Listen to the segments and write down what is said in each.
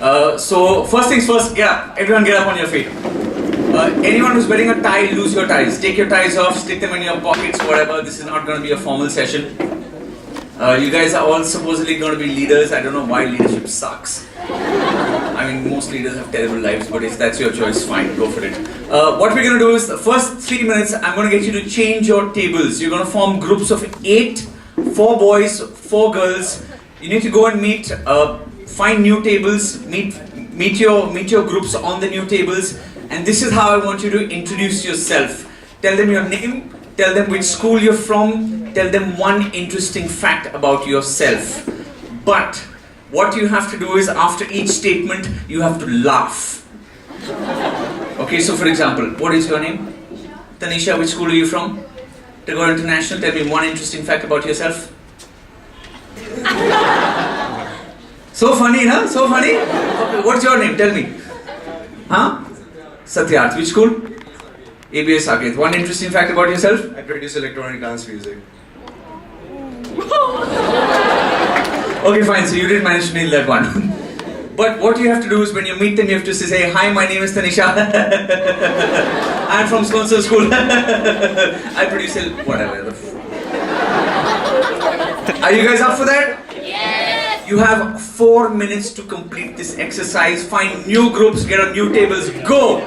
So first things first, get up. Everyone get up on your feet. Anyone who's wearing a tie, lose your ties. Take your ties off, stick them in your pockets, whatever. This is not going to be a formal session. You guys are all supposedly going to be leaders. I don't know why leadership sucks. I mean, most leaders have terrible lives, but if that's your choice, fine, go for it. What we're going to do is, the first 3 minutes, I'm going to get you to change your tables. You're going to form groups of 8, 4 boys, 4 girls. You need to go and meet, find new tables, meet your groups on the new tables. And this is how I want you to introduce yourself. Tell them your name, tell them which school you're from, tell them one interesting fact about yourself. But what you have to do is, after each statement, you have to laugh. Okay, so for example, what is your name? Tanisha, which school are you from? Tagore International, tell me one interesting fact about yourself. So funny, na? So funny? Okay, what's your name? Tell me. Huh? Satyarth, which school? ABS Saket. One interesting fact about yourself? I produce electronic dance music. Okay, fine, so you did manage to nail that one. But what you have to do is, when you meet them, you have to say, hi, my name is Tanisha. I'm from so-and-so school. I produce whatever. Are you guys up for that? Yes! You have 4 minutes to complete this exercise. Find new groups, get on new tables, go!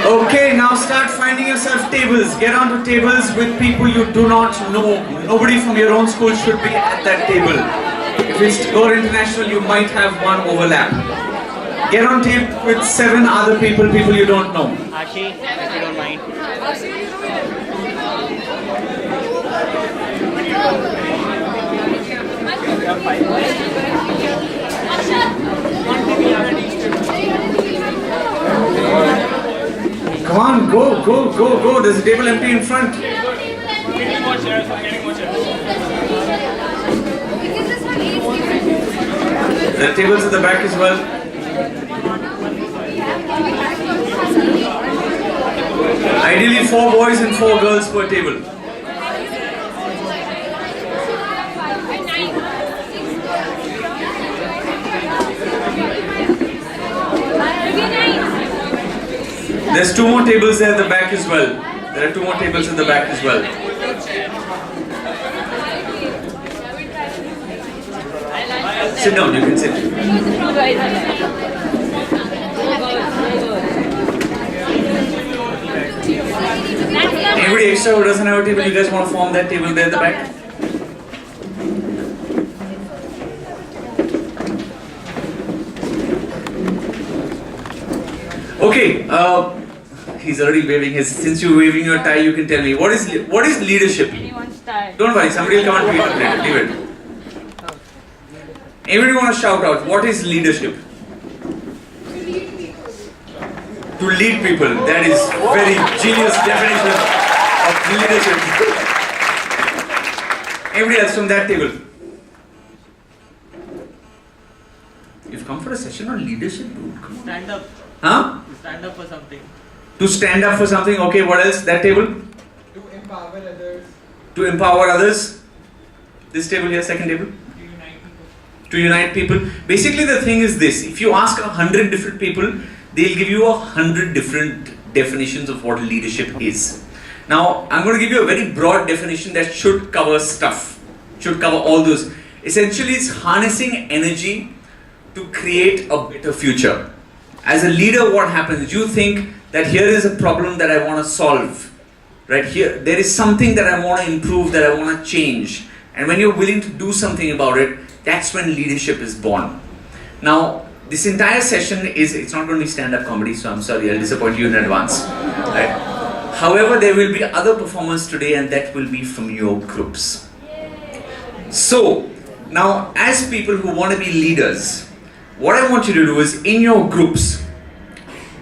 Okay, now start finding yourself tables. Get onto tables with people you do not know. Nobody from your own school should be at that table. If it's Tagore International, you might have one overlap. Get on tape with 7 other people you don't know. Ashi, if you don't mind. Come on, go. There's a table empty in front. Getting more chairs. There are tables at the back as well. Ideally 4 boys and 4 girls per table. There's 2 more tables there at the back as well. There are 2 more tables at the back as well. Sit down, you can sit. Anybody extra who doesn't have a table, you guys want to form that table there at the back? Okay, he's already waving his. Since you're waving your tie, you can tell me what is leadership? Anyone's tired. Don't worry, somebody will come and pick it up later. Leave it. Anybody want to shout out? What is leadership? To lead people. That is very genius definition of Leadership. Everybody else from that table. You've come for a session on leadership, dude. Come on. Stand up. Huh? Stand up for something. To stand up for something. Okay, what else? That table? To empower others. To empower others. This table here, second table. To unite people. Basically, the thing is this: if you ask 100 different people, they'll give you 100 different definitions of what leadership is. Now, I'm going to give you a very broad definition that should cover stuff, should cover all those. Essentially, it's harnessing energy to create a better future. As a leader, what happens? You think that here is a problem that I want to solve. Right here, there is something that I want to improve, that I want to change. And when you're willing to do something about it, that's when leadership is born. Now, this entire session it's not going to be stand-up comedy, so I'm sorry, I'll disappoint you in advance. Right? However, there will be other performers today, and that will be from your groups. So, now as people who want to be leaders, what I want you to do is, in your groups,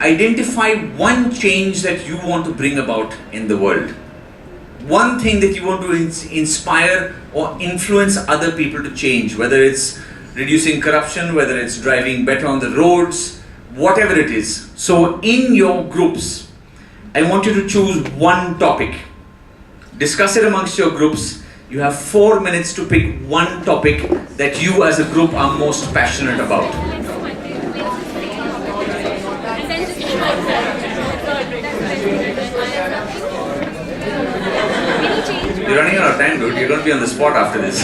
identify one change that you want to bring about in the world. One thing that you want to inspire or influence other people to change, whether it's reducing corruption, whether it's driving better on the roads, whatever it is. So in your groups, I want you to choose one topic. Discuss it amongst your groups. You have 4 minutes to pick one topic that you as a group are most passionate about. You're running out of time, dude. You're going to be on the spot after this.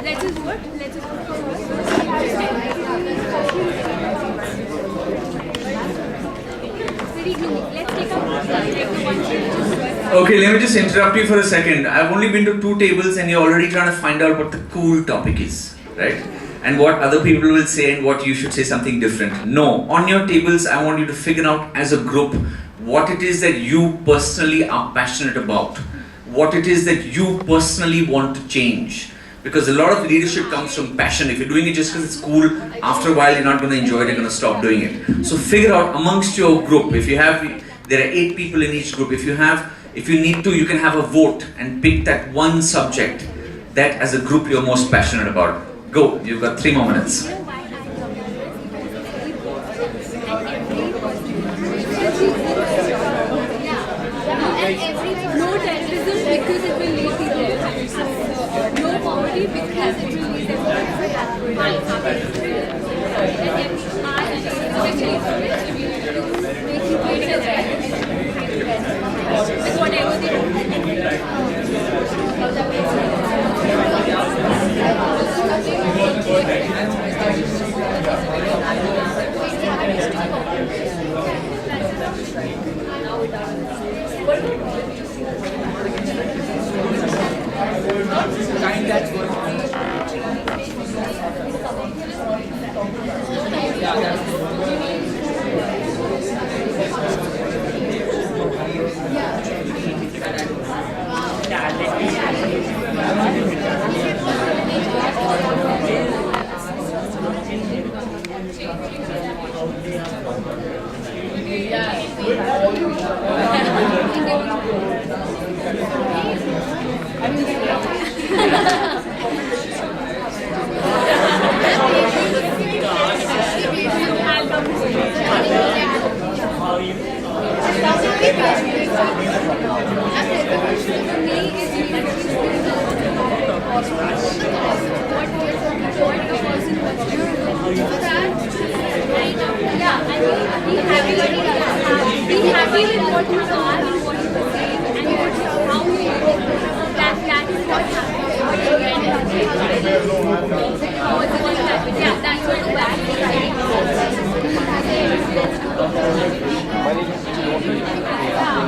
Let's just what? Let's just very unique. Let's take a Okay, let me just interrupt you for a second. I've only been to 2 tables and you're already trying to find out what the cool topic is, right? And what other people will say and what you should say something different. No, on your tables, I want you to figure out as a group what it is that you personally are passionate about. What it is that you personally want to change. Because a lot of leadership comes from passion. If you're doing it just because it's cool, after a while you're not going to enjoy it, you're going to stop doing it. So figure out amongst your group, if you have, there are 8 people in each group, if you need to, you can have a vote and pick that one subject that as a group you're most passionate about. Go, you've got 3 more minutes. no terrorism because it will lead to terrorism. No poverty because it will lead to whatever they be happy with what you are and what you say and how you that is what happens. Yeah, that's what the bad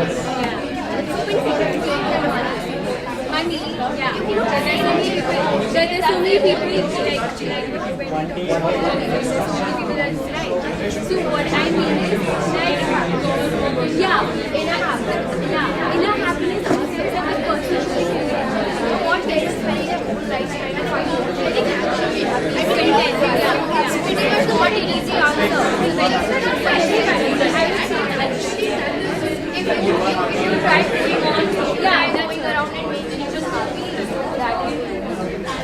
is. many people like when you talk about many people are right. So what I mean is like inner happiness also is a personal choice. What they is very own rights kind of getting actually it's pretty much not an easy answer. If you try to going around and making you just happy,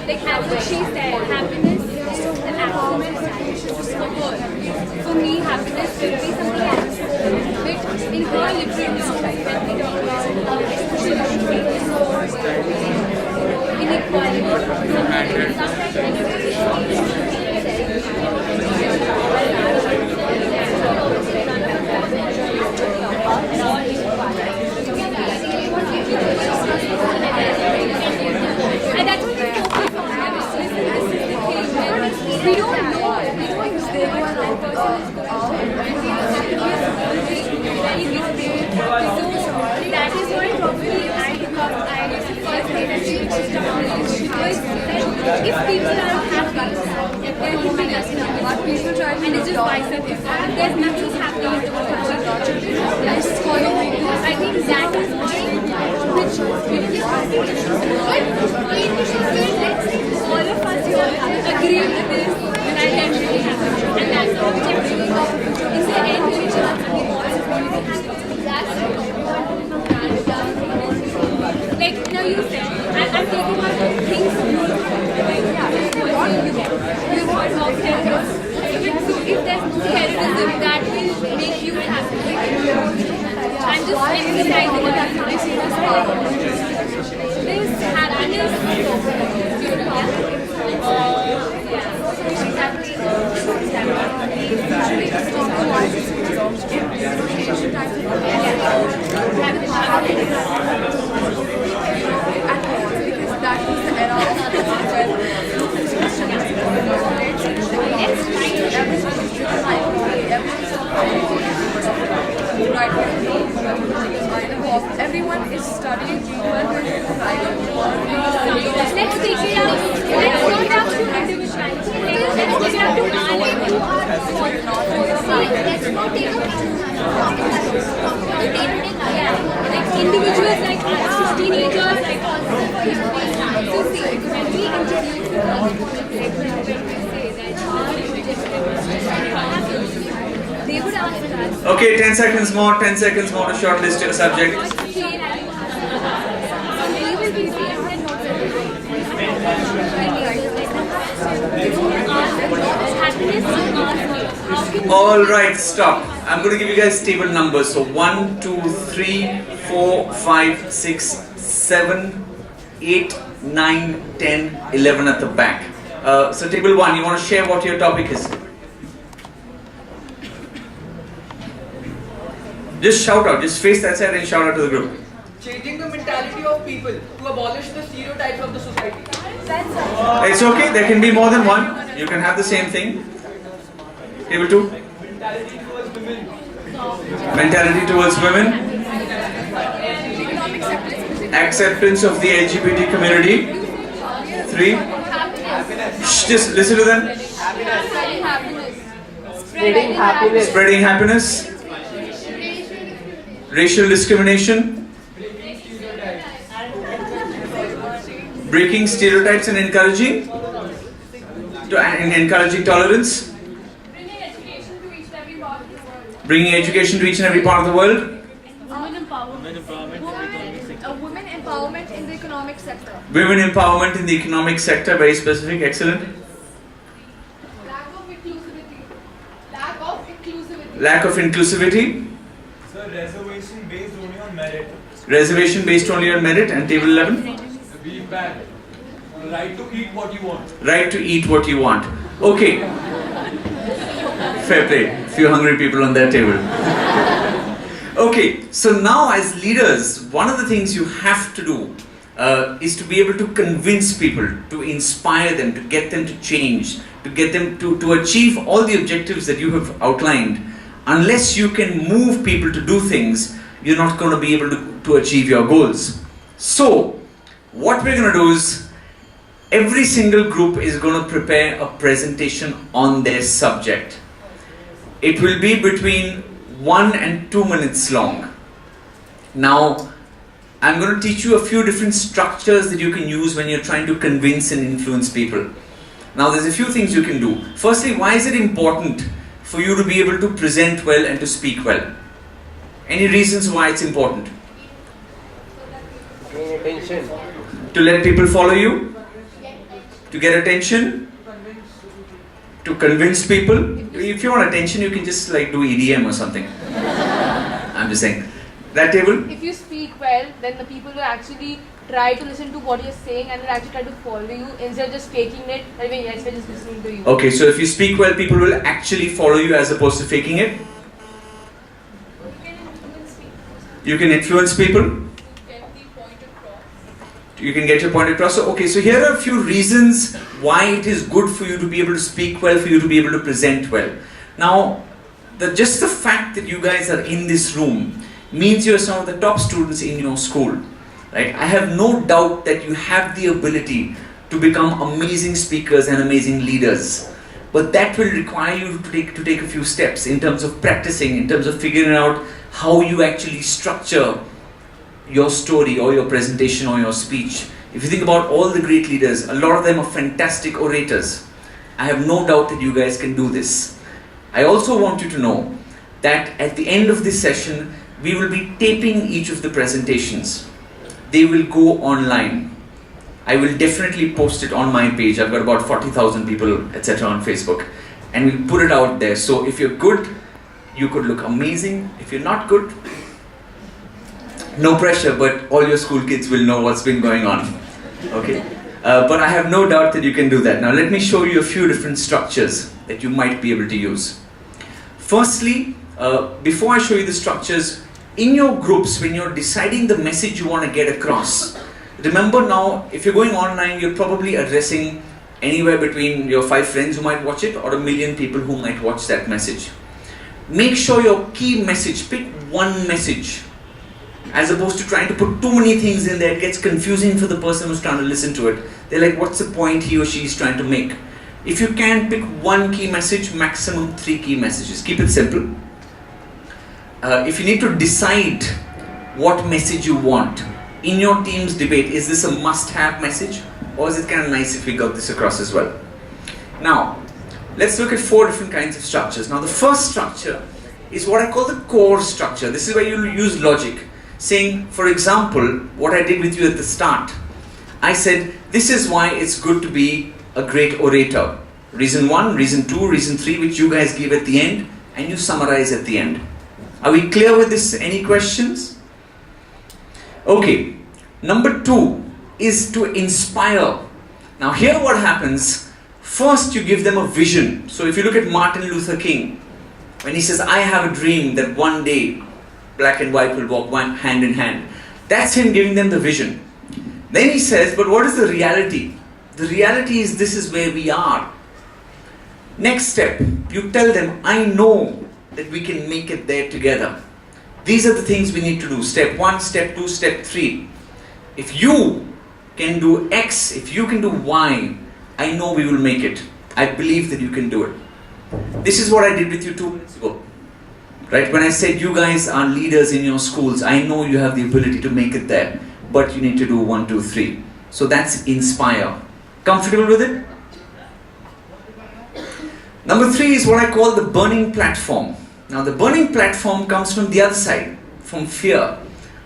like as what she said, happiness is the absolute goal. For me, happiness will be something else. But in her literary terms, when we talk about inequality, and that's what we focus on. We don't know what that person is going so that is why probably I look up, I first say that she was because if people are happy, if they're looking at people try and it's just vice versa. If there's nothing happening in the world, I think that is why all of us here agree with this and I am really happy. And that's how we can really go. Is there any chance we want to really be happy? Like, now you said, I'm thinking about things you want of terrorism. So if there's no terrorism, that will make you happy. I'm just emphasizing on that. This happiness, that was the era of everyone is studying private. let's take it out. Let's go down to individuality. Let's take it out to let's not take like individuals like us, teenagers like us. So see, when we introduce when we say that they would ask us. Okay, 10 seconds more to shortlist your subject. All right, stop. I'm going to give you guys table numbers. So 1, 2, 3, 4, 5, 6, 7, 8, 9, 10, 11 at the back. So table 1, you want to share what your topic is? Just shout out, just face that side and shout out to the group. Changing the mentality of people to abolish the stereotypes of the society. It's okay, there can be more than one. You can have the same thing. Table 2. Mentality towards women. Mentality towards women. Acceptance of the LGBT community. 3. Shh, just listen to them. Spreading happiness. Spreading happiness. Racial discrimination. Breaking stereotypes and encouraging tolerance. Bringing education to each and every part of the world. Women empowerment in the economic sector. Women empowerment in the economic sector, very specific, excellent. Lack of inclusivity. Lack of inclusivity. Lack of inclusivity. So reservation based only on merit. Reservation based only on merit. And table 11. Be bad. Right to eat what you want. Right to eat what you want. Okay. Fair play. Few hungry people on that table. Okay, so now as leaders, one of the things you have to do is to be able to convince people, to inspire them, to get them to change, to get them to achieve all the objectives that you have outlined. Unless you can move people to do things, you're not going to be able to achieve your goals. So, what we're going to do is, Every single group is going to prepare a presentation on their subject. It will be between 1 and 2 minutes long. Now, I'm going to teach you a few different structures that you can use when you're trying to convince and influence people. Now, there's a few things you can do. Firstly, why is it important for you to be able to present well and to speak well? Any reasons why it's important? Gain attention. To let people follow you? To get attention? To convince people? If you want attention, you can just like do EDM or something. I'm just saying. That table? If you speak well, then the people will actually try to listen to what you're saying and they'll actually try to follow you instead of just faking it. I mean, yes, we're just listening to you. Okay, so if you speak well, people will actually follow you as opposed to faking it? You can influence people? You can get your point across. So, okay, so here are a few reasons why it is good for you to be able to speak well, for you to be able to present well. Now, just the fact that you guys are in this room means you're some of the top students in your school, right? I have no doubt that you have the ability to become amazing speakers and amazing leaders. But that will require you to take a few steps in terms of practicing, in terms of figuring out how you actually structure your story or your presentation or your speech. If you think about all the great leaders, a lot of them are fantastic orators. I have no doubt that you guys can do this. I also want you to know that at the end of this session, we will be taping each of the presentations. They will go online. I will definitely post it on my page. I've got about 40,000 people, etc. on Facebook. And we'll put it out there. So if you're good, you could look amazing. If you're not good, no pressure, but all your school kids will know what's been going on. Okay? But I have no doubt that you can do that. Now let me show you a few different structures that you might be able to use. Firstly, before I show you the structures, in your groups, when you're deciding the message you want to get across, remember now, if you're going online, you're probably addressing anywhere between your 5 friends who might watch it or 1 million people who might watch that message. Make sure your key message, pick one message, as opposed to trying to put too many things in there. It gets confusing for the person who's trying to listen to it. They're like, what's the point he or she is trying to make? If you can, pick one key message, maximum 3 key messages. Keep it simple. If you need to decide what message you want in your team's debate, is this a must-have message or is it kind of nice if we got this across as well? Now, let's look at 4 different kinds of structures. Now, the first structure is what I call the core structure. This is where you use logic. Saying, for example, what I did with you at the start. I said, this is why it's good to be a great orator. Reason 1, reason 2, reason 3, which you guys give at the end, and you summarize at the end. Are we clear with this? Any questions? Okay. Number 2 is to inspire. Now here what happens, first you give them a vision. So if you look at Martin Luther King, when he says, I have a dream that one day black and white will walk hand in hand. That's him giving them the vision. Then he says, but what is the reality? The reality is this is where we are. Next step, you tell them, I know that we can make it there together. These are the things we need to do. Step 1, step 2, step 3. If you can do X, if you can do Y, I know we will make it. I believe that you can do it. This is what I did with you 2 minutes ago. Right? When I said you guys are leaders in your schools, I know you have the ability to make it there, but you need to do 1, 2, 3. So that's inspire. Comfortable with it? Number 3 is what I call the burning platform. Now the burning platform comes from the other side, from fear.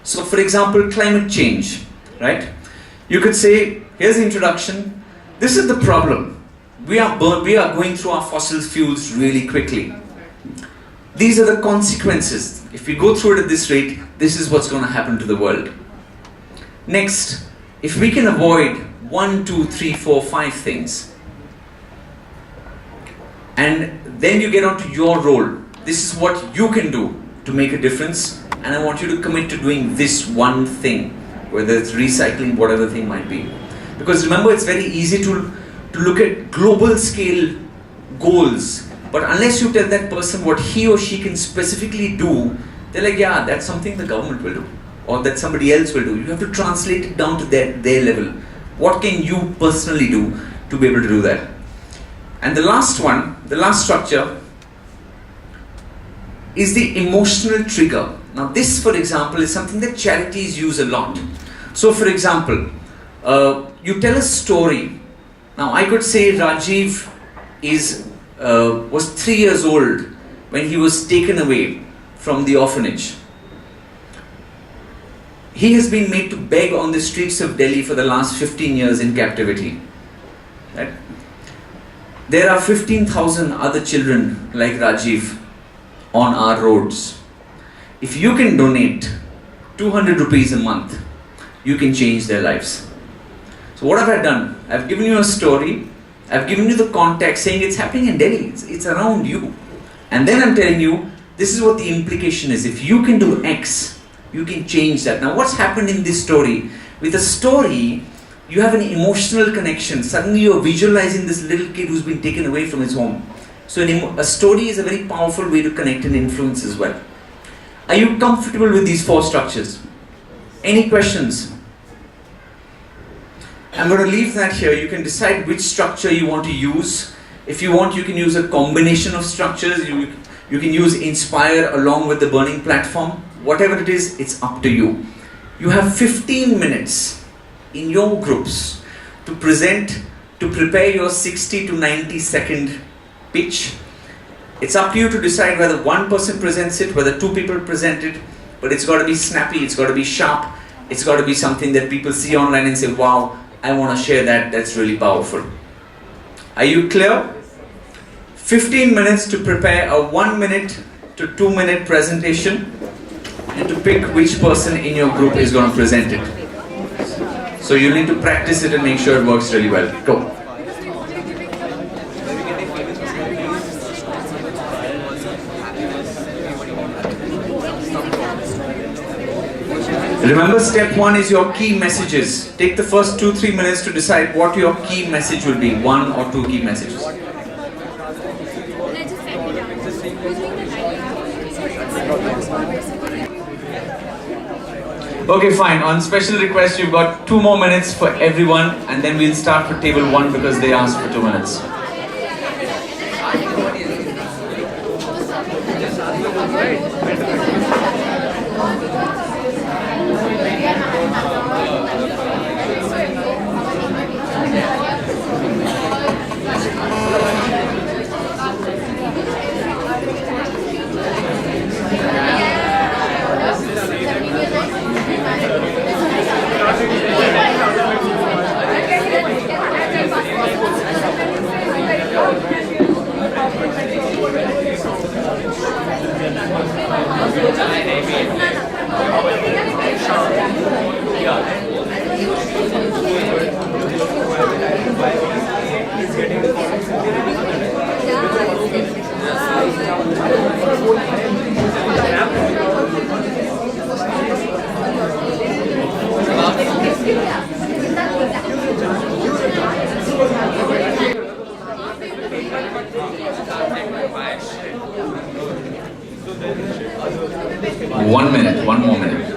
So for example, climate change, right? You could say, here's the introduction. This is the problem. We are going through our fossil fuels really quickly. These are the consequences. If we go through it at this rate, this is what's going to happen to the world. Next, if we can avoid 1, 2, 3, 4, 5 things, and then you get onto your role. This is what you can do to make a difference, and I want you to commit to doing this one thing, whether it's recycling, whatever thing might be. Because remember, it's very easy to look at global scale goals, but unless you tell that person what he or she can specifically do, they're like, yeah, that's something the government will do, or that somebody else will do. You have to translate it down to their level. What can you personally do to be able to do that? And the last one, the last structure, is the emotional trigger. Now this, for example, is something that charities use a lot. So for example, you tell a story. Now I could say Rajiv was 3 years old when he was taken away from the orphanage. He has been made to beg on the streets of Delhi for the last 15 years in captivity. Right? There are 15,000 other children like Rajiv on our roads. If you can donate 200 rupees a month, you can change their lives. So what have I done? I've given you a story, I've given you the context saying it's happening in Delhi, it's around you. And then I'm telling you, this is what the implication is. If you can do X, you can change that. Now what's happened in this story? With a story, you have an emotional connection. Suddenly you're visualizing this little kid who's been taken away from his home. So a story is a very powerful way to connect and influence as well. Are you comfortable with these 4 structures? Any questions? I'm going to leave that here. You can decide which structure you want to use. If you want, you can use a combination of structures. You can use Inspire along with the Burning Platform. Whatever it is, it's up to you. You have 15 minutes in your groups to prepare your 60 to 90 second pitch. It's up to you to decide whether one person presents it, whether 2 people present it, but it's got to be snappy, it's got to be sharp, it's got to be something that people see online and say, wow, I want to share that, that's really powerful. Are you clear? 15 minutes to prepare a 1 minute to 2 minute presentation and to pick which person in your group is going to present it. So you need to practice it and make sure it works really well. Go. Remember, step 1 is your key messages. Take the first 2-3 minutes to decide what your key message will be. 1 or 2 key messages. Okay, fine. On special request, you've got 2 more minutes for everyone, and then we'll start for table 1 because they asked for 2 minutes. One more minute.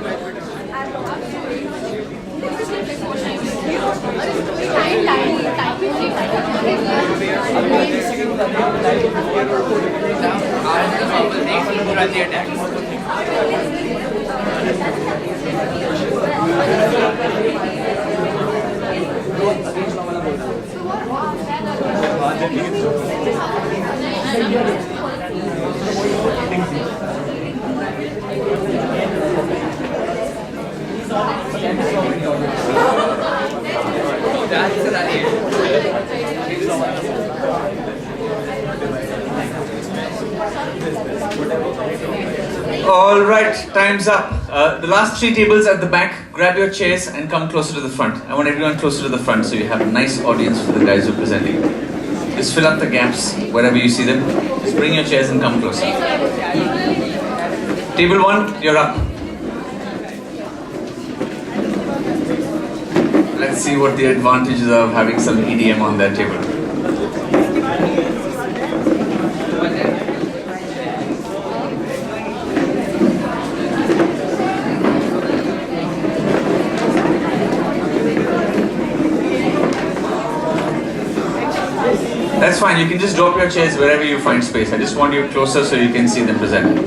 All right, time's up. The last 3 tables at the back, grab your chairs and come closer to the front. I want everyone closer to the front so you have a nice audience for the guys who are presenting. Just fill up the gaps wherever you see them. Just bring your chairs and come closer. Table 1, you're up. Let's see what the advantages are of having some EDM on that table. That's fine. You can just drop your chairs wherever you find space. I just want you closer so you can see them present.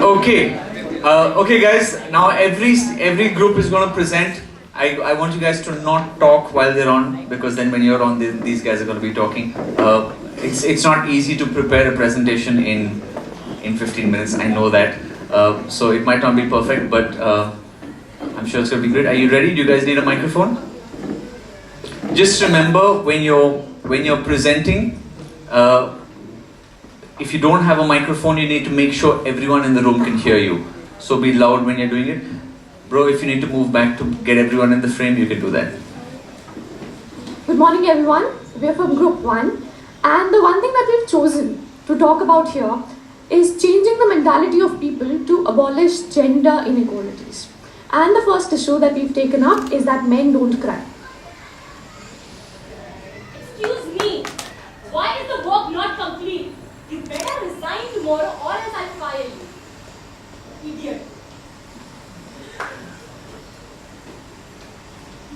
Okay. Okay, guys. Now every group is going to present. I want you guys to not talk while they're on, because then when you're on, these guys are going to be talking. It's not easy to prepare a presentation in 15 minutes. I know that. So it might not be perfect, but I'm sure it's going to be great. Are you ready? Do you guys need a microphone? Just remember when you're presenting. If you don't have a microphone, you need to make sure everyone in the room can hear you. So be loud when you're doing it. Bro, if you need to move back to get everyone in the frame, you can do that. Good morning, everyone. We're from Group 1. And the one thing that we've chosen to talk about here is changing the mentality of people to abolish gender inequalities. And the first issue that we've taken up is that men don't cry. Excuse me. Why is the work not complete? You better resign tomorrow or else I'll fire you. Idiot.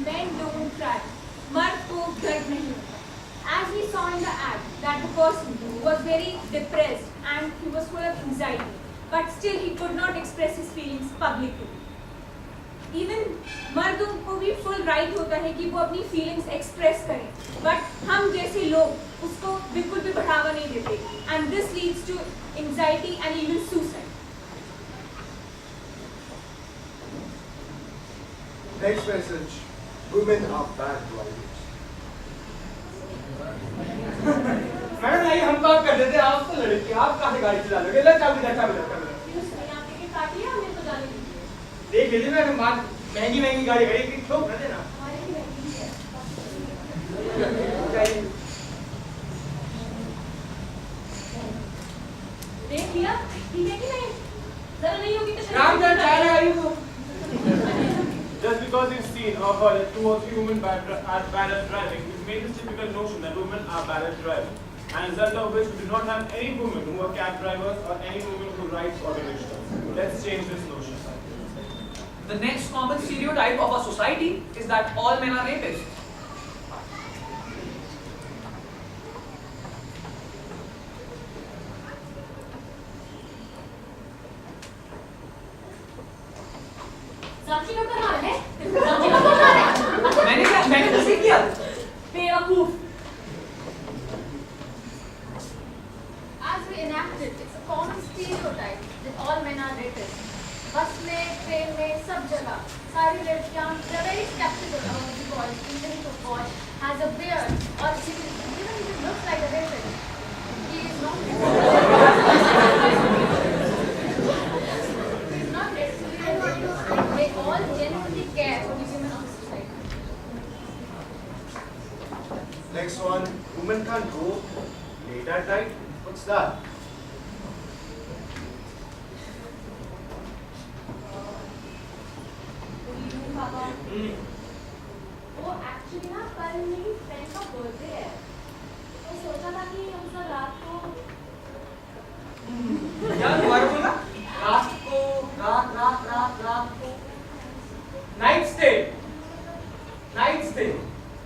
Men don't cry. मर्द को दर्द नहीं होता. As we saw in the ad, that the person was very depressed and he was full of anxiety, but still he could not express his feelings publicly. Even मर्दों को भी full right होता है कि वो अपनी feelings express करें, but हम जैसे लोग उसको बिल्कुल भी बढ़ावा नहीं देते, and this leads to anxiety and even suicide. Next message. Women are bad drivers. Madam नहीं हम बात कर देते आप तो लड़की आप कहाँ से गाड़ी चला लोगे ले चाबी दे काट लिया मेरे को जाने दीजिए. देख लीजिए मैडम बात महंगी गाड़ी खड़ी कि ठोक न देना देख लिया ठीक है कि नहीं जरा नहीं होगी तो राम जा जा रहा है Just because you've seen or heard that 2 or 3 women are bad at driving, you've made this typical notion that women are bad at driving. And as a result of which we do not have any women who are cab drivers or any women who ride auto rickshaws. Let's change this notion. The next common stereotype of our society is that all men are rapists. साक्षी का कहाँ है? साक्षी का कहाँ है? मैंने तो सीख किया बेवकूफ. As we enacted, it's a common stereotype that all men are rapists. बस में, ट्रेन में, सब जगह सारी लड़कियाँ they're very skeptical about the boy, even if a boy has a beard or even if he looks like a rapist, he is not. He is not necessarily a rapist. They all genuinely care for the women of the society. Next one. Women can't go late at night. What's that? वो actually ना कल मेरी friend का birthday है तो सोचा था कि हम सब रात को यार दोबारा बोलना रात को नाइट स्टे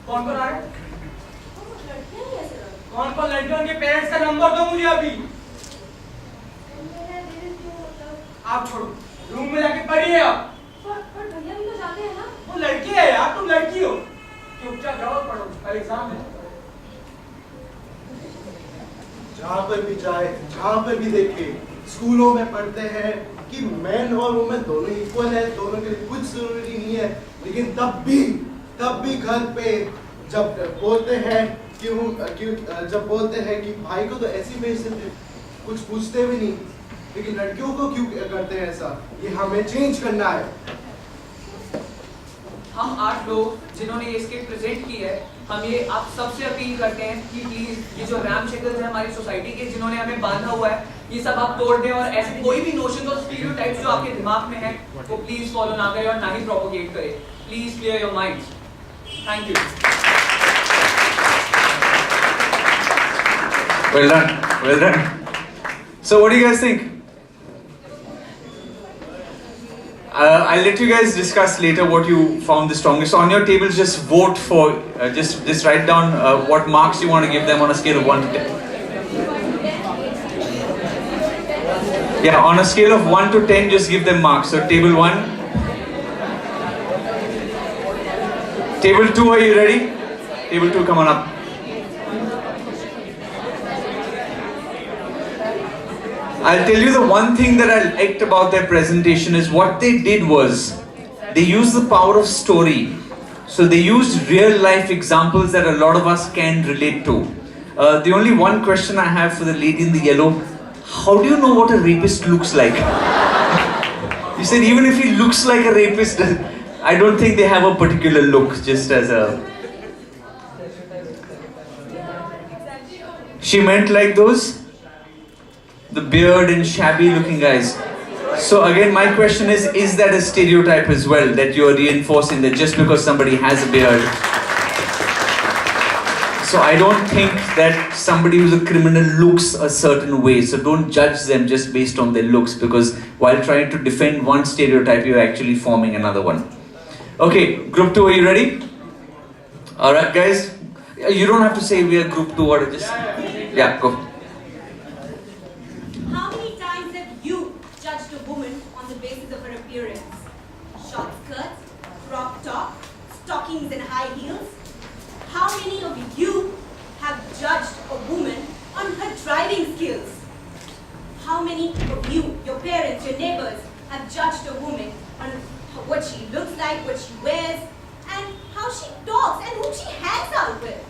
कौन आ रहा है लड़कियां ही ऐसे रहो कौन लड़कियों के पेरेंट्स का नंबर दो मुझे अभी मेरे धीरे क्यों मतलब आप छोड़ो रूम में जाके पढ़िए आप पर भैया भी तो जाते हैं ना वो लड़की है यार तुम लड़की हो चुपचाप जाओ और पढ़ो कल एग्जाम है जहाँ पर भी जाए, जहाँ पर भी देखे, स्कूलों में पढ़ते हैं कि मैन और वुमेन दोनों इक्वल है, दोनों के लिए कुछ जरूरी नहीं है, लेकिन तब भी घर पे जब बोलते हैं जब बोलते हैं कि भाई को तो ऐसे भेज देते, कुछ पूछते भी नहीं, लेकिन लड़कियों को क्यों करते हैं ऐसा? ये हमें चेंज करना है। हम 8 लोग जिन्होंने ये स्किट प्रेजेंट की है, हम ये आप सबसे अपील करते हैं कि प्लीज ये जो रैम शेकर्स हैं हमारी सोसाइटी के जिन्होंने हमें बांधा हुआ है, ये सब आप तोड़ दें और ऐसे कोई भी नोशन और स्टीरियोटाइप्स जो आपके दिमाग में है वो प्लीज फॉलो ना करें और ना ही प्रोपोगेट करें. Please clear your minds. Thank you. Well done. Well done. So what do you guys think? I'll let you guys discuss later what you found the strongest. On your tables, just vote for, just write down what marks you want to give them on a scale of 1 to 10. Yeah, on a scale of 1 to 10, just give them marks. So table 1. Table 2, are you ready? Table 2, come on up. I'll tell you the one thing that I liked about their presentation is what they did was they used the power of story. So they used real life examples that a lot of us can relate to. The only one question I have for the lady in the yellow, how do you know what a rapist looks like? You said even if he looks like a rapist, I don't think they have a particular look, just as a... She meant like those? The beard and shabby looking guys. So again, my question is that a stereotype as well, that you're reinforcing that just because somebody has a beard? So I don't think that somebody who's a criminal looks a certain way, so don't judge them just based on their looks, because while trying to defend one stereotype, you're actually forming another one. Okay, group 2, are you ready? Alright guys, you don't have to say we are group 2 or just... Yeah, go. How many times have you judged a woman on the basis of her appearance? Short skirts, crop top, stockings and high heels? How many of you have judged a woman on her driving skills? How many of you, your parents, your neighbors, have judged a woman on what she looks like, what she wears, and how she talks, and whom she hangs out with?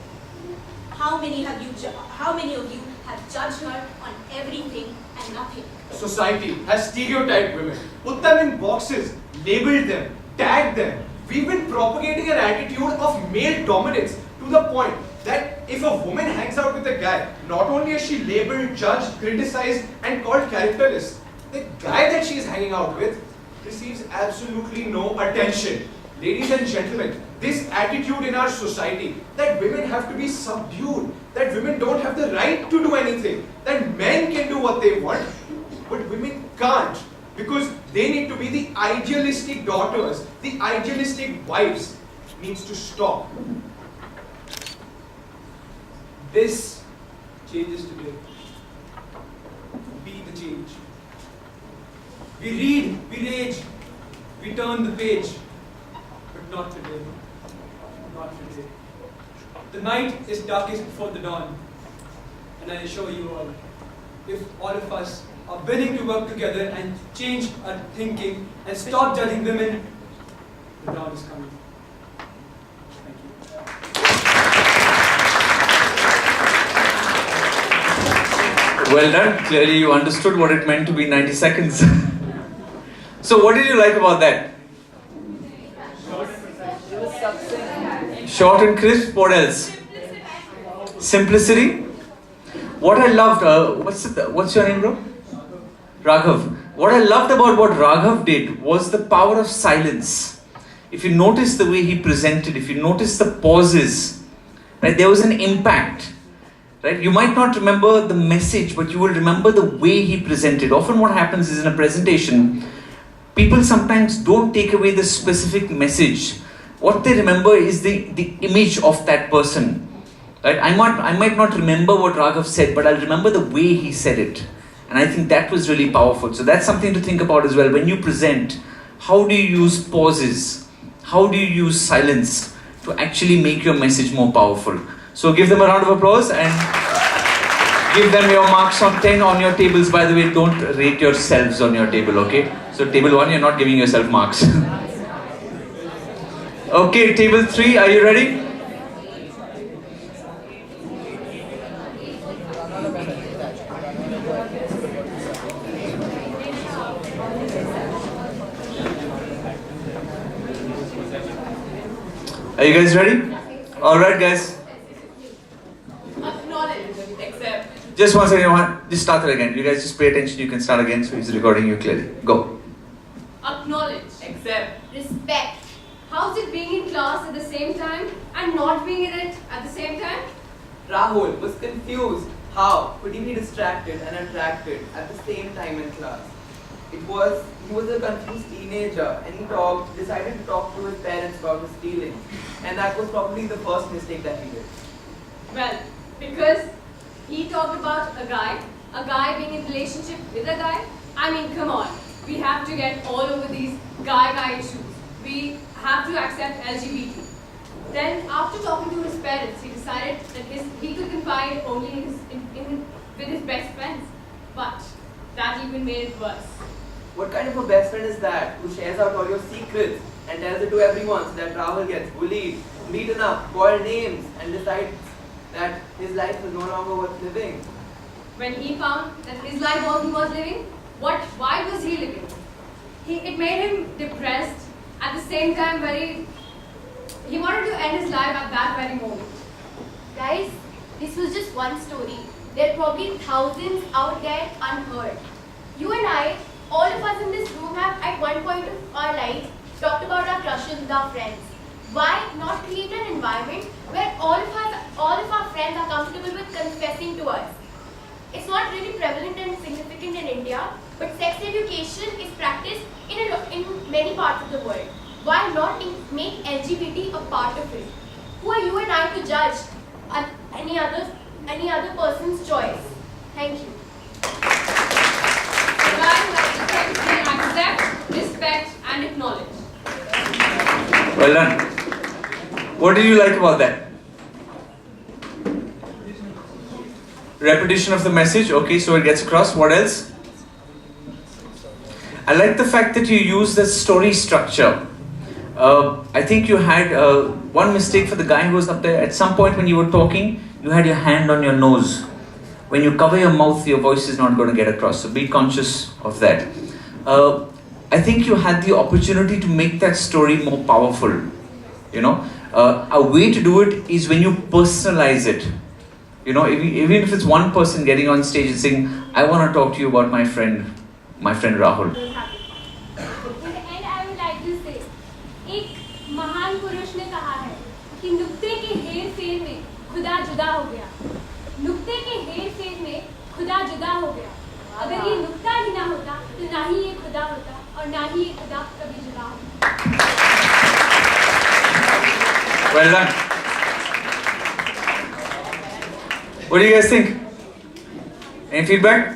How many of you have judged her on everything and nothing? Society has stereotyped women, put them in boxes, labeled them, tagged them. We've been propagating an attitude of male dominance to the point that if a woman hangs out with a guy, not only is she labeled, judged, criticized, and called characterless, the guy that she is hanging out with receives absolutely no attention. Ladies and gentlemen, this attitude in our society that women have to be subdued, that women don't have the right to do anything, that men can do what they want, but women can't, because they need to be the idealistic daughters, the idealistic wives, needs to stop. This changes today. Be the change. We read, we rage, we turn the page. But not today. Not today. The night is darkest before the dawn. And I assure you all, if all of us are willing to work together and change our thinking and stop judging women, the dawn is coming. Thank you. Well done. Clearly you understood what it meant to be 90 seconds. So what did you like about that? Short and crisp. What else? Simplicity. What I loved, what's your name, bro? Raghav. What I loved about what Raghav did was the power of silence. If you notice the way he presented, if you notice the pauses, right, there was an impact. Right? You might not remember the message, but you will remember the way he presented. Often what happens is in a presentation, people sometimes don't take away the specific message. What they remember is the image of that person. Right? I might not remember what Raghav said, but I'll remember the way he said it. And I think that was really powerful. So that's something to think about as well. When you present, how do you use pauses? How do you use silence to actually make your message more powerful? So give them a round of applause and give them your marks on 10 on your tables. By the way, don't rate yourselves on your table, okay? So table 1, you're not giving yourself marks. Okay, table 3, are you ready? Are you guys ready? Alright guys. Acknowledge, accept. Just one second, just start it again. You guys just pay attention, you can start again, so he's recording you clearly. Go. Acknowledge, accept. Respect. How's it being in class at the same time and not being in it at the same time? Rahul was confused How could he be distracted and attracted at the same time in class? He was a confused teenager and he decided to talk to his parents about his stealing. And that was probably the first mistake that he did. Well, because he talked about a guy being in relationship with a guy. I mean, come on. We have to get all over these guy issues. We have to accept LGBT. Then, after talking to his parents, he decided that he could confide only with his best friends. But that even made it worse. What kind of a best friend is that who shares out all your secrets and tells it to everyone so that Rahul gets bullied, beaten up, called names and decides that his life is no longer worth living? When he found that his life wasn't worth living, why was he living? It made him depressed, at the same time he wanted to end his life at that very moment. Guys, this was just one story. There are probably thousands out there unheard. You and I, all of us in this room have at one point of our lives talked about our crushes with our friends. Why not create an environment where all of our friends are comfortable with confessing to us? It's not really prevalent and significant in India, but sex education is practiced in many parts of the world. Why not make LGBT a part of it? Who are you and I to judge any other person's choice? Thank you. The guy who accept, respect, and acknowledge. Well done. What did you like about that? Repetition of the message, okay, so it gets across. What else? I like the fact that you use the story structure. I think you had one mistake for the guy who was up there. At some point when you were talking, you had your hand on your nose. When you cover your mouth, your voice is not going to get across. So be conscious of that. I think you had the opportunity to make that story more powerful. You know, a way to do it is when you personalize it. You know, even if it's one person getting on stage and saying, I want to talk to you about my friend Rahul. And I would like to say, एक महान पुरुष ने कहा है कि नुक्ते के हेर फेर में खुदा जुदा हो गया. नुक्ते के हेर फेर में खुदा जुदा हो गया. अगर ये नुक्ता ही ना होता तो ना ही ये खुदा होता और ना ही ये खुदा कभी जुदा होता. Well done. What do you guys think? Any feedback?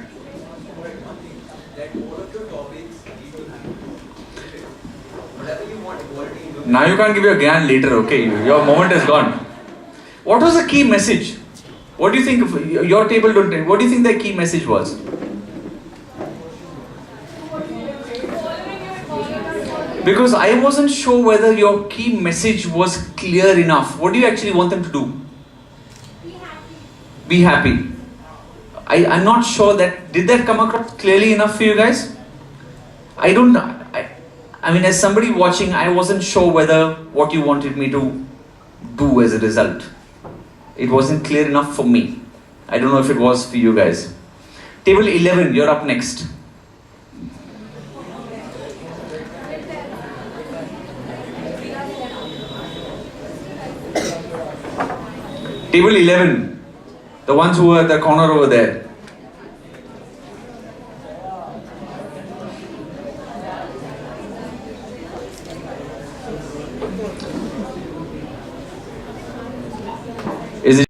Now you can't give your gyan later, okay? Your moment is gone. What was the key message? What do you think of your table? What do you think the key message was? Because I wasn't sure whether your key message was clear enough. What do you actually want them to do? Be happy. I'm not sure did that come across clearly enough for you guys? I mean, as somebody watching, I wasn't sure whether what you wanted me to do as a result. It wasn't clear enough for me. I don't know if it was for you guys. Table 11, you're up next. Table 11, the ones who are at the corner over there.